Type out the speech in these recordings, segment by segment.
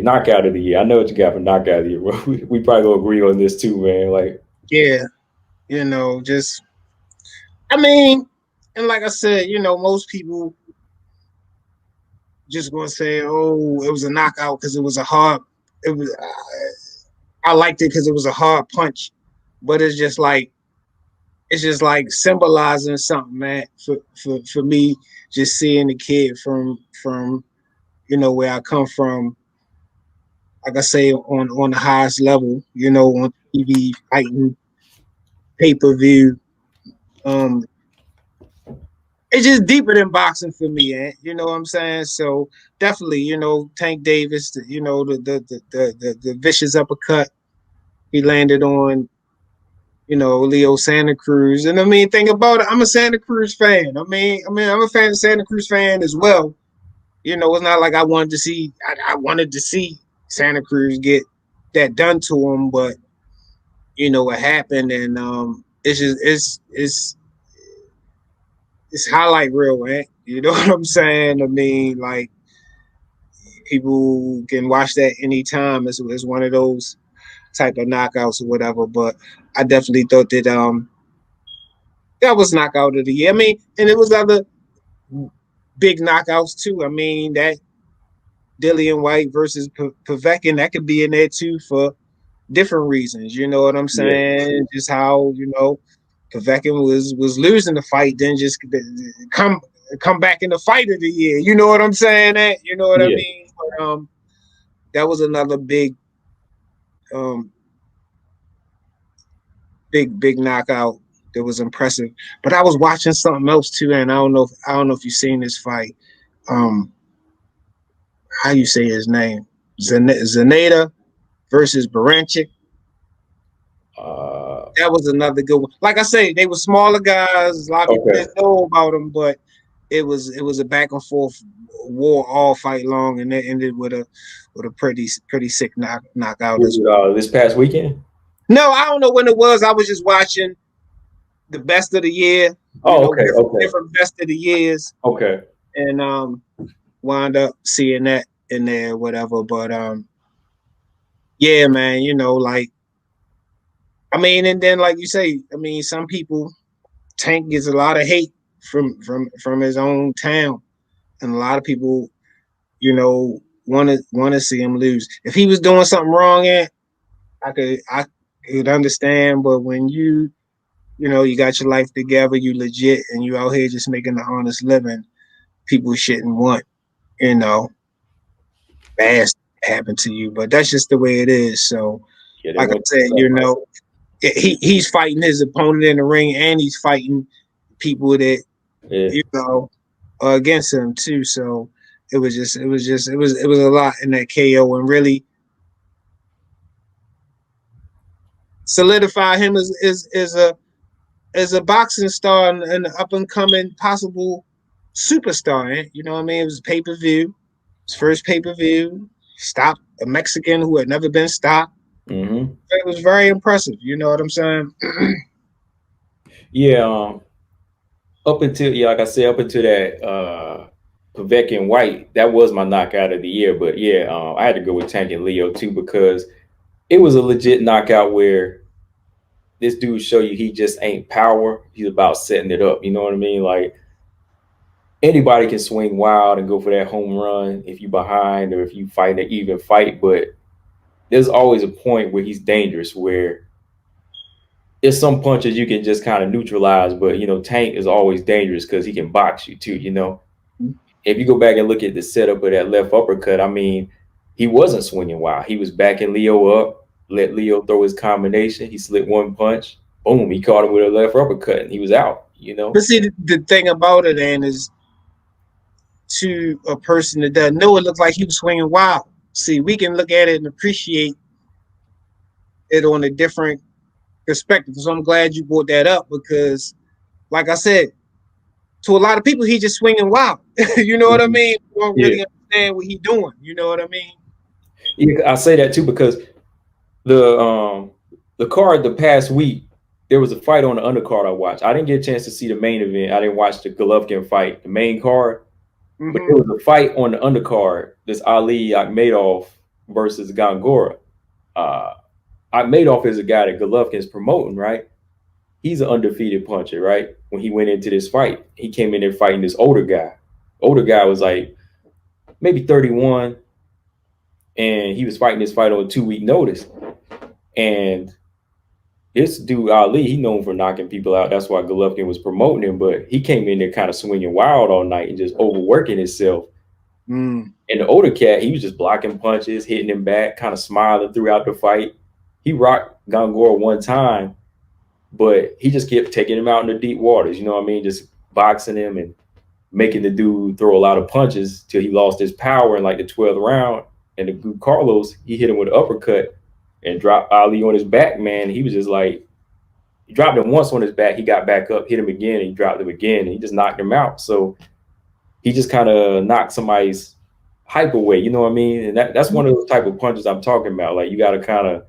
knockout of the year. I know what you got for knockout of the year. We probably gonna agree on this too, man. Like, Yeah, just I mean, and like I said, most people just gonna say, "Oh, it was a knockout because it was a hard." It was. I liked it because it was a hard punch, but it's just like symbolizing something, man. For me, just seeing the kid from where I come from, like I say, on the highest level, on TV fighting, pay-per-view. Um, it's just deeper than boxing for me, you know what I'm saying? So definitely, Tank Davis, the vicious uppercut he landed on, Leo Santa Cruz. And I mean, think about it, I'm a Santa Cruz fan. I'm a fan of Santa Cruz fan as well. It's not like I wanted to see Santa Cruz get that done to him, but what happened, and it's just it's highlight reel, man. You know what I'm saying? I mean, like, people can watch that anytime. It's one of those type of knockouts or whatever. But I definitely thought that was knockout of the year. I mean, and it was other big knockouts too. I mean, that Dillian White versus Povetkin, that could be in there too for different reasons. You know what I'm yeah, saying? Just how Povetkin was losing the fight, then just come come back in the fight of the year. You know what I'm saying? You know what I yeah. mean? But, that was another um, big knockout that was impressive. But I was watching something else too, and I don't know if you've seen this fight. Um, how you say his name? Zaneta versus Baranchik. Uh, That was another good one. Like I say, they were smaller guys. A lot of people okay. didn't know about them, but it was a back and forth war all fight long, and it ended with a pretty sick knockout Was as it well. this past weekend? No, I don't know when it was. I was just watching the best of the year, Oh, okay, okay, different best of the years, okay. and wound up seeing that in there, whatever. But yeah, man, like, I mean, and then like you say, I mean, some people, Tank gets a lot of hate from his own town, and a lot of people, want to see him lose. If he was doing something wrong, I could understand, but when you got your life together, you legit, and you out here just making an honest living, people shouldn't want, you know, bad stuff to happen to you. But that's just the way it is. So, Yeah, they like I went through said, something, right? he's fighting his opponent in the ring, and he's fighting people that Yeah, are against him too. So it was a lot in that KO, and really solidify him as a boxing star and an up and coming possible superstar. You know what I mean? It was pay per view, his first pay per view. Stopped a Mexican who had never been stopped. mm-hmm. It was very impressive. You know what I'm saying? Yeah. Up until like I said, up until that Povetkin White, that was my knockout of the year. But yeah, I had to go with Tank and Leo too because it was a legit knockout where this dude show you he just ain't power. He's about setting it up. You know what I mean? Like anybody can swing wild and go for that home run if you behind or if you fight an even fight. But there's always a point where he's dangerous where there's some punches you can just kind of neutralize, but Tank is always dangerous because he can box you too. If you go back and look at the setup of that left uppercut, I mean, he wasn't swinging wild. He was backing Leo up, let Leo throw his combination. He slipped one punch, boom, he caught him with a left uppercut, and he was out. But see, the thing about it, and is to a person that doesn't know, it looks like he was swinging wild. See, we can look at it and appreciate it on a different perspective. So I'm glad you brought that up because, like I said, to a lot of people, he just swinging wild. You know what I Mhm. mean? You don't Yeah. really understand what he doing. You know what I mean? Yeah, I say that too because the um the card the past week there was a fight on the undercard I watched. I didn't get a chance to see the main event. I didn't watch the Golovkin fight, the main card, but there Mm-hmm. was a fight on the undercard. This Ali Akhmedov. versus Gongora. Madoff is a guy that Golovkin is promoting, right? He's an undefeated puncher, right? When he went into this fight, he came in there fighting this older guy. Older guy was like maybe 31, and he was fighting this fight on a 2-week notice. And this dude Ali, he known for knocking people out. That's why Golovkin was promoting him. But he came in there kind of swinging wild all night and just overworking himself. And the older cat, he was just blocking punches, hitting him back, kind of smiling throughout the fight. He rocked Gongora one time, but he just kept taking him out in the deep waters. You know what I mean? Just boxing him and making the dude throw a lot of punches till he lost his power in like the 12th round. And the dude Carlos, he hit him with an uppercut and dropped Ali on his back, man. He was just like, he dropped him once on his back. He got back up, hit him again, and he dropped him again, and he just knocked him out. So he just kind of knocked somebody's hype away. You know what I mean? And that's one of those type of punches I'm talking about. Like, you got to kind of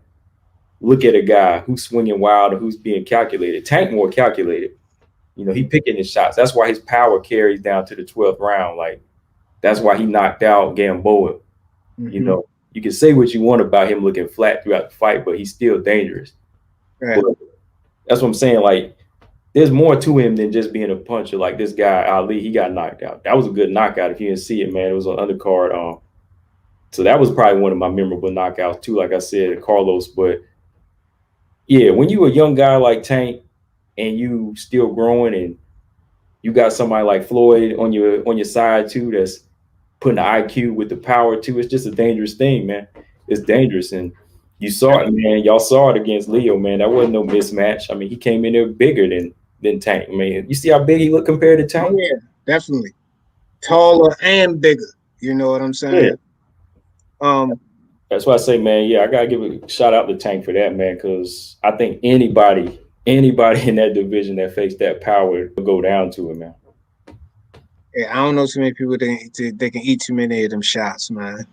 look at a guy who's swinging wild or who's being calculated. Tank more calculated. You know, he picking his shots. That's why his power carries down to the 12th round. Like, that's why he knocked out Gamboa. You know, you can say what you want about him looking flat throughout the fight, but he's still dangerous. Right. But that's what I'm saying. Like, there's more to him than just being a puncher. Like this guy, Ali, he got knocked out. That was a good knockout. If you didn't see it, man, it was on undercard. So that was probably one of my memorable knockouts too. Like I said, Carlos. But yeah, when you a young guy like Tank and you still growing, and you got somebody like Floyd on your side too, that's putting the IQ with the power too, it's just a dangerous thing, man. It's dangerous. And you saw it, man. Y'all saw it against Leo, man. That wasn't no mismatch. I mean, he came in there bigger than Tank, man. You see how big he looked compared to Tank? Oh, yeah, definitely. Taller and bigger. You know what I'm saying? Yeah. That's why I say, man, yeah, I gotta give a shout out to Tank for that, man, because I think anybody in that division that faced that power will go down to it, man. Yeah, I don't know too many people that they can eat too many of them shots, man.